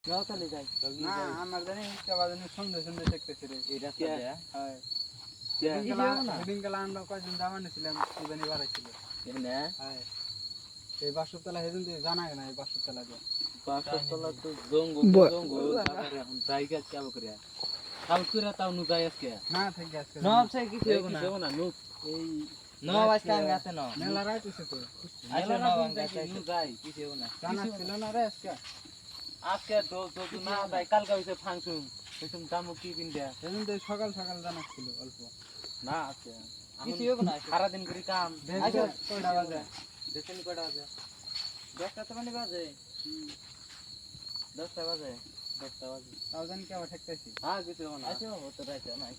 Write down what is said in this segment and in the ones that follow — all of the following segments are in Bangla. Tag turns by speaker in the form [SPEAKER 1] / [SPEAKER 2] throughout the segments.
[SPEAKER 1] নওতালি যাই
[SPEAKER 2] না আমার জানি কেবা জানি সুন্দর সুন্দর দেখতেছে রে
[SPEAKER 1] এই রাস্তা দিয়ে
[SPEAKER 2] হয়
[SPEAKER 1] না
[SPEAKER 2] সেদিন গেলা আমরা কয়েকজন জামা নিয়েছিলাম ইবানি বাড়াইছিল
[SPEAKER 1] এখানে
[SPEAKER 2] হয় এই বাসুতলা সেদিন দিয়ে জানা না এই বাসুতলা দিয়ে
[SPEAKER 1] বাসতলা তো জঙ্গল জঙ্গল তারপরে এখন জায়গা কেমন করে তাও করে তাও নু যাই আজকে
[SPEAKER 2] না থেকে আজকে
[SPEAKER 1] নব সে কিছু হবে না নু এই নব আজকে আমি আছে না
[SPEAKER 2] মেলা রাইতেছে তো
[SPEAKER 1] আচ্ছা নব আমি আছে নু যাই কিছু হবে না
[SPEAKER 2] জানা ছিল না রে আজকে
[SPEAKER 1] আজকে তো তো না যাই কালকে হইছে ফাংশন তুমি দামু কি কিন দেয়া
[SPEAKER 2] সেদিন তো সকাল সকাল জানা ছিল অল্প
[SPEAKER 1] না আছে কিছু হবে না সারা দিন করে কাম
[SPEAKER 2] আচ্ছা কয়টা বাজে
[SPEAKER 1] দেখেন কয়টা বাজে 10টা তো মানে বাজে 10টা বাজে 10টা বাজে
[SPEAKER 2] তাও জানি কেবা ঠেকতেছি
[SPEAKER 1] হ্যাঁ কিছু হবে না আচ্ছা ও তো রাইতে নাই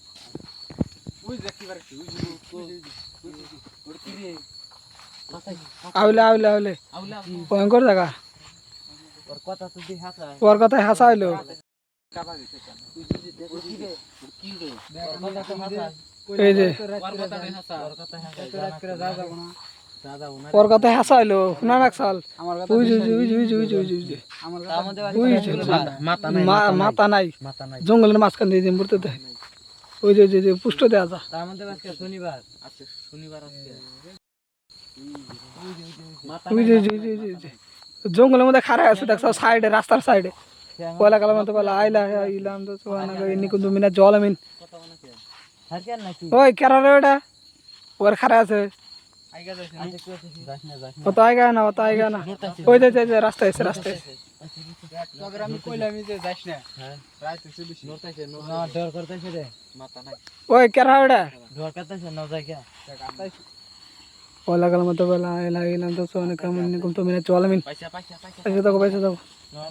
[SPEAKER 2] ওই দেখি বার কি
[SPEAKER 1] ওর কি রে
[SPEAKER 3] আউলে আউলে আউলে
[SPEAKER 1] আউলা
[SPEAKER 3] ভয়ঙ্কর জায়গা
[SPEAKER 1] ওর কথা তো দি হাসা
[SPEAKER 3] ওর কথায় হাসা হইলো
[SPEAKER 2] কাবা দিছে কেন
[SPEAKER 1] ওর কি রে ওর কথা তো হাসা
[SPEAKER 3] এই যে
[SPEAKER 1] ওর কথা হাসা ওর কথা হাসা
[SPEAKER 2] রাত করে যা যাবো না
[SPEAKER 1] দাদা ওনা
[SPEAKER 3] ওর কথায় হাসা হইলো শোনা রাখছাল
[SPEAKER 2] আমার কথা
[SPEAKER 3] উই উই
[SPEAKER 2] আমার
[SPEAKER 1] তার
[SPEAKER 2] কথা
[SPEAKER 1] মধ্যে
[SPEAKER 3] মাথা নাই
[SPEAKER 1] মাথা নাই
[SPEAKER 3] জঙ্গলের মাঝখান দিয়ে মুড়তে দেয় ওই যে পুষ্ট দেয়া যা
[SPEAKER 1] তার মধ্যে আজকে শনিবার আজকে শনিবার আজকে মাথা
[SPEAKER 3] ওই যে জঙ্গলের মধ্যে খাড়া আছে দেখছো সাইডে রাস্তার সাইডে পয়লা কালার মতো বলা আইলা ইলাম তো সোনা ইনি কিন্তু মিনা জল আমিন
[SPEAKER 1] কথা বানাছে হারকেন নাকি
[SPEAKER 3] ওই কেরা রে ওটা ওর খাড়া আছে
[SPEAKER 1] আইগা যাইছে আজকে কি আছে যাস না
[SPEAKER 3] ও তো আইগা না ওই যে রাস্তায় আছে রাস্তায়
[SPEAKER 2] তবে আমি কইলাম যে যাস না
[SPEAKER 1] হ্যাঁ
[SPEAKER 2] রাত চলিস
[SPEAKER 1] নড়তাছে না ডর করতেছে রে মাথা নাই
[SPEAKER 3] ওই কেরা ওটা
[SPEAKER 1] ডর করতেছে না যাই কে
[SPEAKER 3] পয়লা কালার মতো বলা আইলা ইলাম তো সোনা ইনি কিন্তু মিনা জল আমিন
[SPEAKER 1] পয়সা
[SPEAKER 3] পয়সা দাও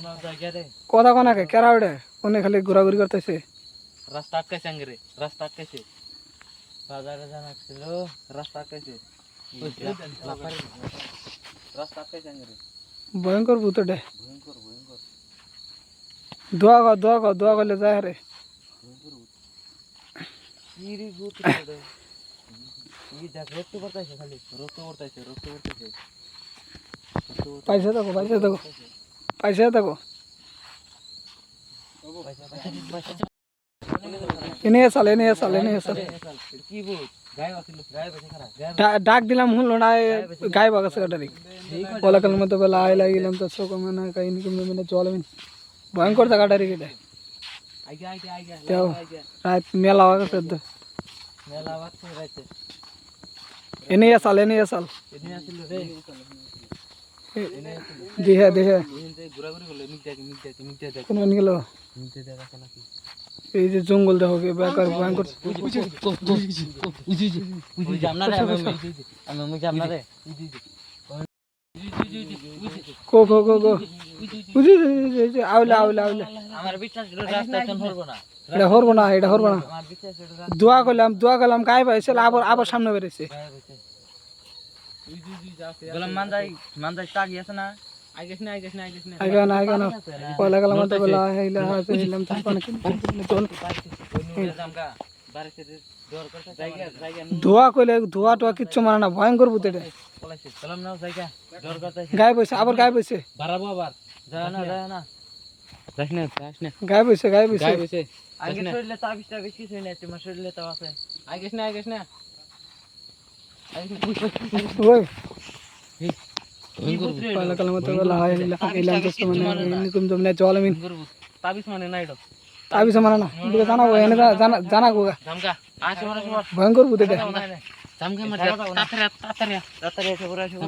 [SPEAKER 1] না যাই কে রে
[SPEAKER 3] কথা কোনাকে কেরা ওটা কোনে খালি ঘোরাঘুরি করতেছে
[SPEAKER 1] রাস্তা আটকাইছে আঙ্গরে রাস্তা আটকাইছে বাজারে জানা ছিল রাস্তা আটকাইছে রাস্তা আটকাইছে আঙ্গরে
[SPEAKER 3] ভয়ঙ্কর ভূতটা
[SPEAKER 1] ভয়ঙ্কর ভয়ঙ্কর
[SPEAKER 3] দোয়া করলে যায় রে
[SPEAKER 1] ভয়ঙ্কর ইরি ভূত রে ই দেখ রক্ত করতেছে খালি রক্ত করতেছে
[SPEAKER 3] পয়সা দেখো এনে চাল
[SPEAKER 1] কি ভূত গায়ে আসিল গায়ে বসে খারাপ
[SPEAKER 3] ডাক দিলাম শুনলো না গায়ে বাগাছে কাটারি পয়লা কালার মতো বলা আইলা ইলাম তো চোখ মানে কাহিনী কমে মানে জল আমিন ভয়ঙ্কর জায়গাটা রে কেটে
[SPEAKER 1] আইগা
[SPEAKER 3] রাত মেলা বাগাছে
[SPEAKER 1] মেলা বাক্স রাইতে
[SPEAKER 3] এনে চাল
[SPEAKER 1] এদিন আসিল রে
[SPEAKER 3] দেহে
[SPEAKER 1] এদিন ঘোরাঘুরি করলে মিট দেখ
[SPEAKER 3] কোন গেল
[SPEAKER 1] মিট দেখ আছে নাকি
[SPEAKER 3] এই যে জঙ্গল দেখো বেকার ভয়ঙ্কর কো আউলা
[SPEAKER 1] আমার বিশ্বাস রাস্তা হরবো না
[SPEAKER 3] এটা হরবো না
[SPEAKER 1] আমার বিশ্বাস
[SPEAKER 3] দোয়া করলাম গায়ে পাইছে আবার সামনে বেরিয়েছে
[SPEAKER 1] বললাম মানদাই টাকি আছে না আইগেছ না
[SPEAKER 3] আইগা না পয়লা কালার মতো বলা হইলা আছে ইলাম তো চল ধোয়া টোয়া কিচ্ছু মানে না ভয়ঙ্কর ভূত এটা গায়ে পয়সা আবার গায়ে পয়সে
[SPEAKER 1] বাড়াবো আবার যায় না
[SPEAKER 3] গায়ে পয়সে
[SPEAKER 1] আগে শরীরে তাবিজটা বেশি কিছু নেই তোমার শরীরে তো আছে আইগেছ না
[SPEAKER 3] ওই পয়লা কালার মতো বলা হইলা ইলাম তো মানে তুমি তো জল আমিন
[SPEAKER 1] তাবিজ মানে না এটা
[SPEAKER 3] তাবিজ মানে না তুমি জানাবো এনে জানা গো
[SPEAKER 1] জামকা আসে মানে
[SPEAKER 3] ভয়ঙ্কর ভূত এটা
[SPEAKER 1] জামকা মার তাড়াতাড়ি এসে পড়ে আসো